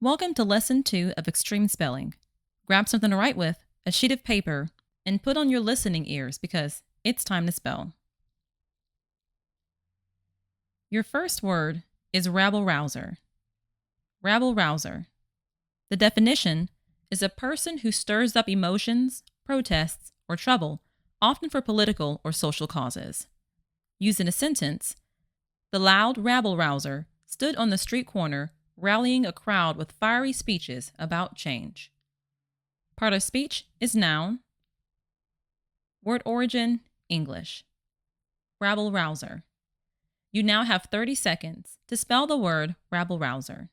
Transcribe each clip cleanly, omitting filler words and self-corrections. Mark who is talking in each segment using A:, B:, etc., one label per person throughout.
A: Welcome to Lesson 2 of Extreme Spelling. Grab something to write with, a sheet of paper, and put on your listening ears because it's time to spell. Your first word is rabble-rouser. Rabble-rouser. The definition is a person who stirs up emotions, protests, or trouble, often for political or social causes. Used in a sentence, the loud rabble-rouser stood on the street corner rallying a crowd with fiery speeches about change. Part of speech is noun. Word origin, English. Rabble-rouser. You now have 30 seconds to spell the word rabble-rouser.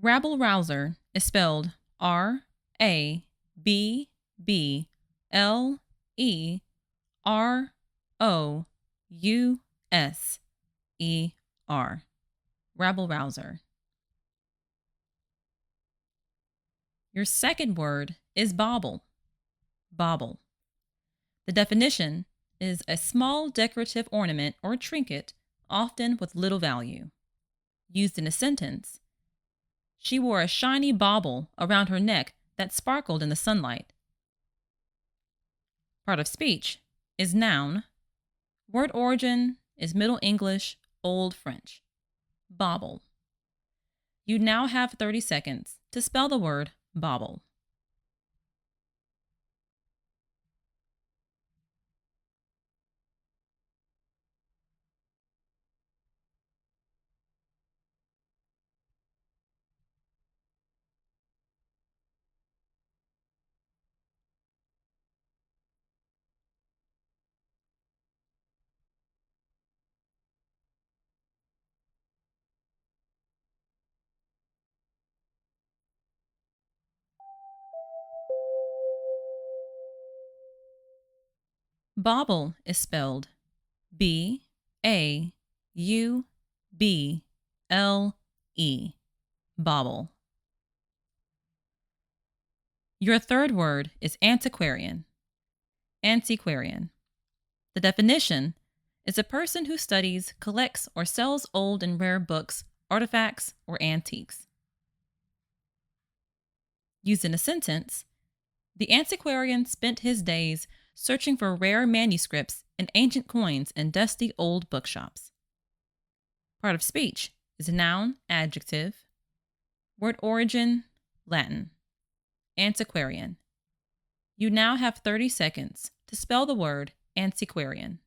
A: Rabble-rouser is spelled R-A-B-B-L-E-R-O-U-S-E-R. Rabble-rouser. Your second word is bauble. Bauble. The definition is a small decorative ornament or trinket, often with little value. Used in a sentence, she wore a shiny bauble around her neck that sparkled in the sunlight. Part of speech is noun. Word origin is Middle English, Old French. Bauble. You now have 30 seconds to spell the word bauble. Bauble is spelled B-A-U-B-L-E. Bauble. Your third word is antiquarian. Antiquarian. The definition is a person who studies, collects, or sells old and rare books, artifacts, or antiques. Used in a sentence, the antiquarian spent his days searching for rare manuscripts and ancient coins in dusty old bookshops. Part of speech is noun, adjective. Word origin, Latin. Antiquarian. You now have 30 seconds to spell the word antiquarian.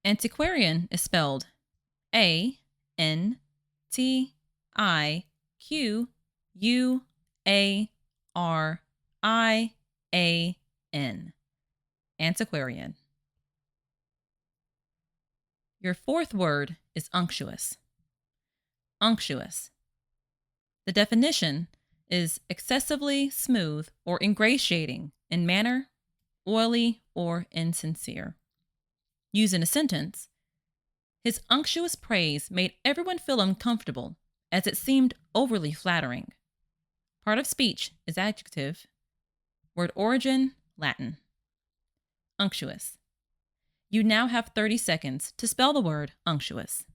A: Antiquarian is spelled A-N-T-I-Q-U-A-R-I-A-N. Antiquarian. Your fourth word is unctuous. Unctuous. The definition is excessively smooth or ingratiating in manner, oily, or insincere. Used in a sentence, his unctuous praise made everyone feel uncomfortable as it seemed overly flattering. Part of speech is adjective. Word origin, Latin. Unctuous. You now have 30 seconds to spell the word unctuous.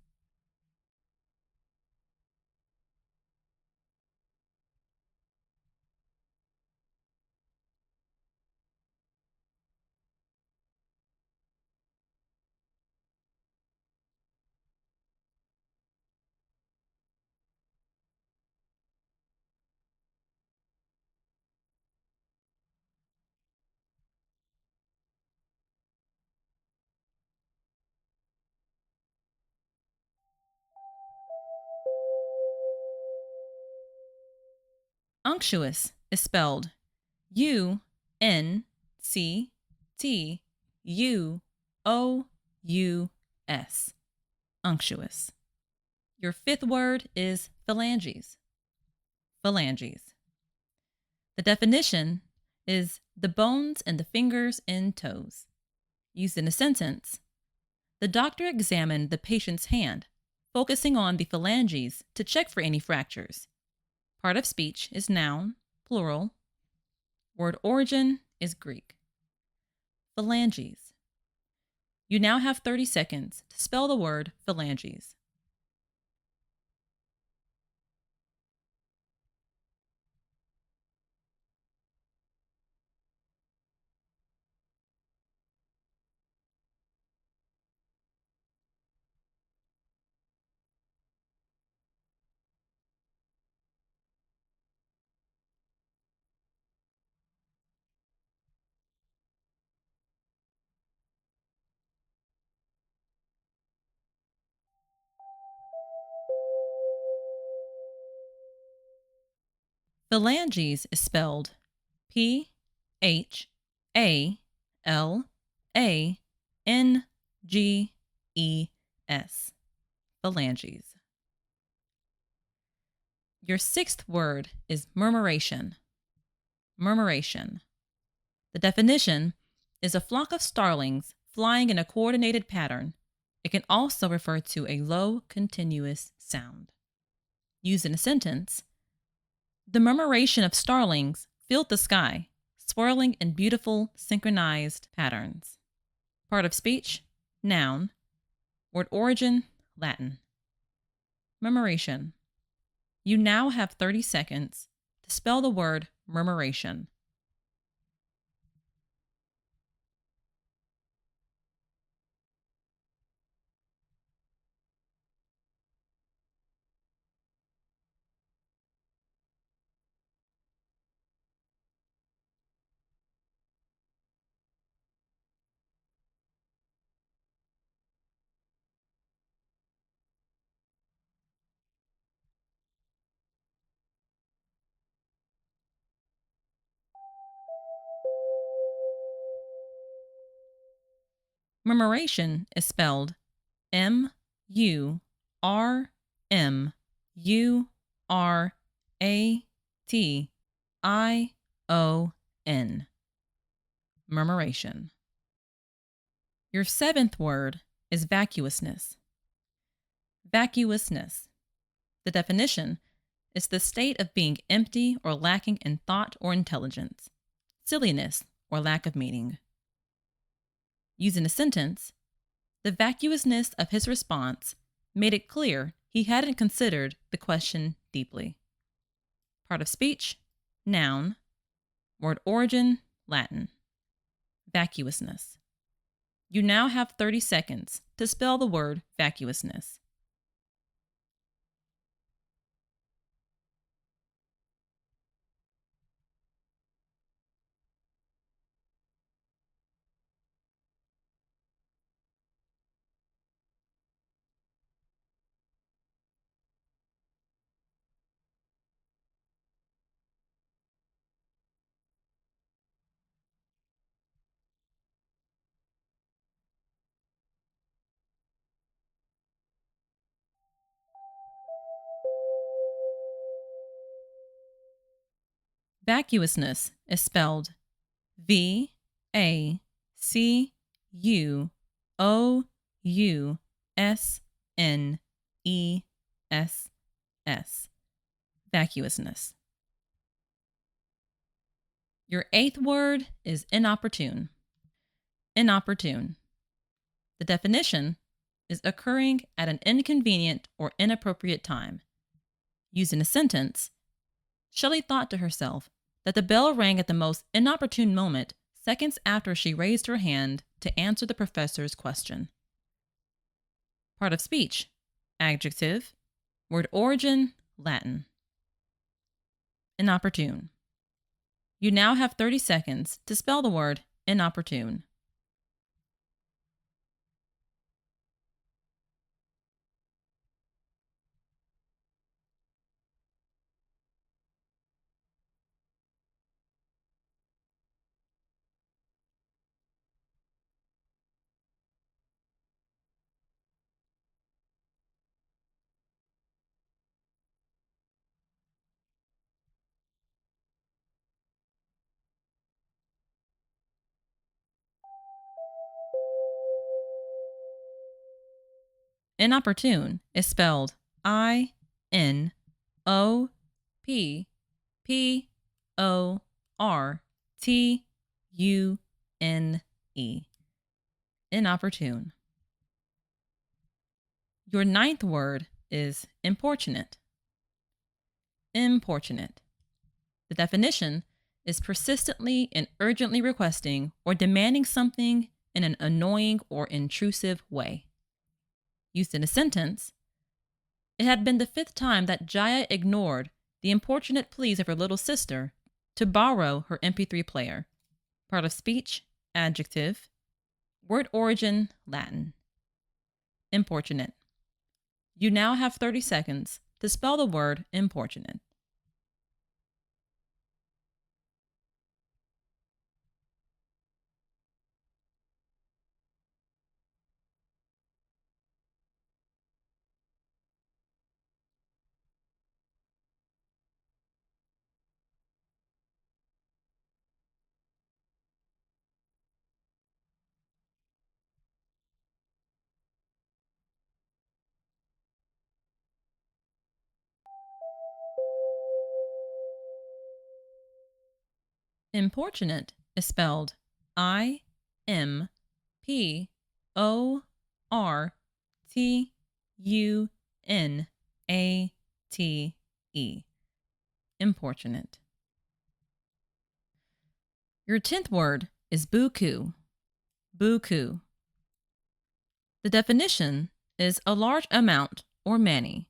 A: Unctuous is spelled Unctuous. Unctuous. Your fifth word is phalanges. Phalanges. The definition is the bones in the fingers and toes. Used in a sentence, the doctor examined the patient's hand, focusing on the phalanges to check for any fractures. Part of speech is noun, plural. Word origin is Greek. Phalanges. You now have 30 seconds to spell the word phalanges. Phalanges is spelled Phalanges. Phalanges. Your sixth word is murmuration. Murmuration. The definition is a flock of starlings flying in a coordinated pattern. It can also refer to a low, continuous sound. Used in a sentence, the murmuration of starlings filled the sky, swirling in beautiful, synchronized patterns. Part of speech, noun. Word origin, Latin. Murmuration. You now have 30 seconds to spell the word murmuration. Murmuration is spelled Murmurration. Murmuration. Your seventh word is vacuousness. Vacuousness. The definition is the state of being empty or lacking in thought or intelligence, silliness or lack of meaning. Used in a sentence, the vacuousness of his response made it clear he hadn't considered the question deeply. Part of speech, noun. Word origin, Latin. Vacuousness. You now have 30 seconds to spell the word vacuousness. Vacuousness is spelled Vacuousness. Vacuousness. Your eighth word is inopportune. Inopportune. The definition is occurring at an inconvenient or inappropriate time. Used in a sentence, Shelley thought to herself that the bell rang at the most inopportune moment, seconds after she raised her hand to answer the professor's question. Part of speech, adjective. Word origin, Latin. Inopportune. You now have 30 seconds to spell the word inopportune. Inopportune is spelled Inopportune. Inopportune. Your ninth word is importunate. Importunate. The definition is persistently and urgently requesting or demanding something in an annoying or intrusive way. Used in a sentence, it had been the fifth time that Jaya ignored the importunate pleas of her little sister to borrow her MP3 player. Part of speech, adjective. Word origin, Latin. Importunate. You now have 30 seconds to spell the word importunate. Importunate is spelled Importunate. Importunate. Your 10th word is buku. Buku. The definition is a large amount or many,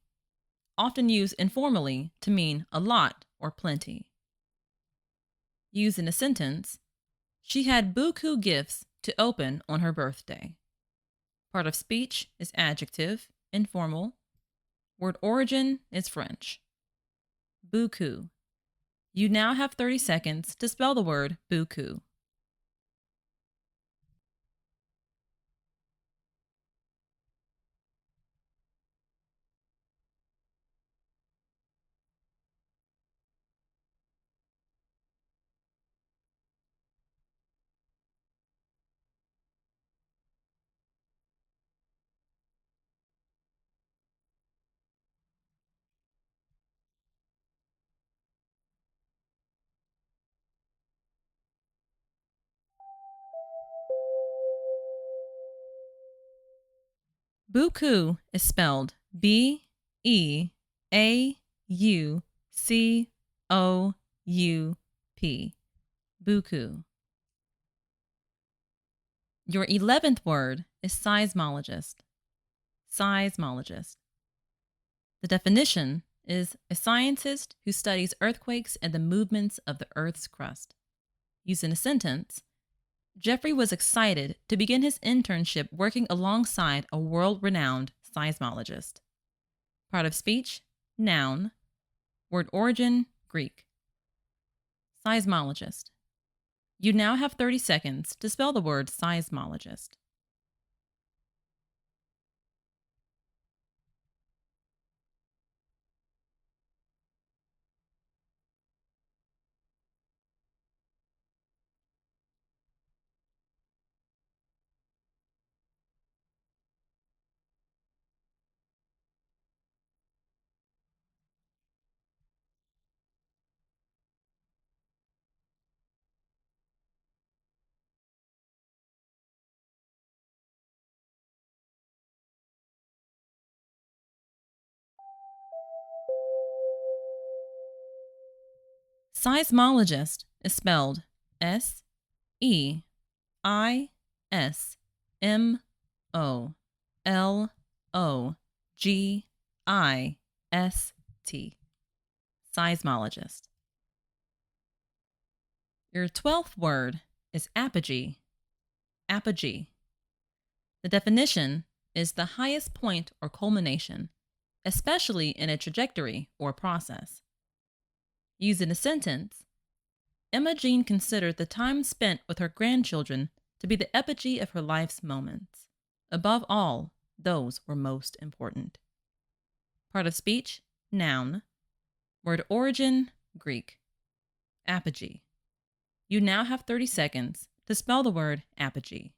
A: often used informally to mean a lot or plenty. Used in a sentence, she had buku gifts to open on her birthday. Part of speech is adjective, informal. Word origin is French. Buku. You now have 30 seconds to spell the word buku. Buku is spelled Beaucoup. Buku. Your 11th word is seismologist. Seismologist. The definition is a scientist who studies earthquakes and the movements of the Earth's crust. Used in a sentence, Jeffrey was excited to begin his internship working alongside a world-renowned seismologist. Part of speech, noun. Word origin, Greek. Seismologist. You now have 30 seconds to spell the word seismologist. Seismologist is spelled Seismologist. Seismologist. Your 12th word is apogee. Apogee. The definition is the highest point or culmination, especially in a trajectory or process. Used in a sentence, Emma Jean considered the time spent with her grandchildren to be the apogee of her life's moments. Above all, those were most important. Part of speech, noun. Word origin, Greek. Apogee. You now have 30 seconds to spell the word apogee.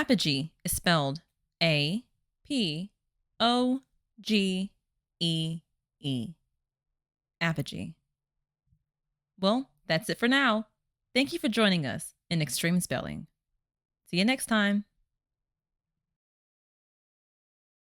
A: Apogee is spelled Apogee. Apogee. Well, that's it for now. Thank you for joining us in Extreme Spelling. See you next time.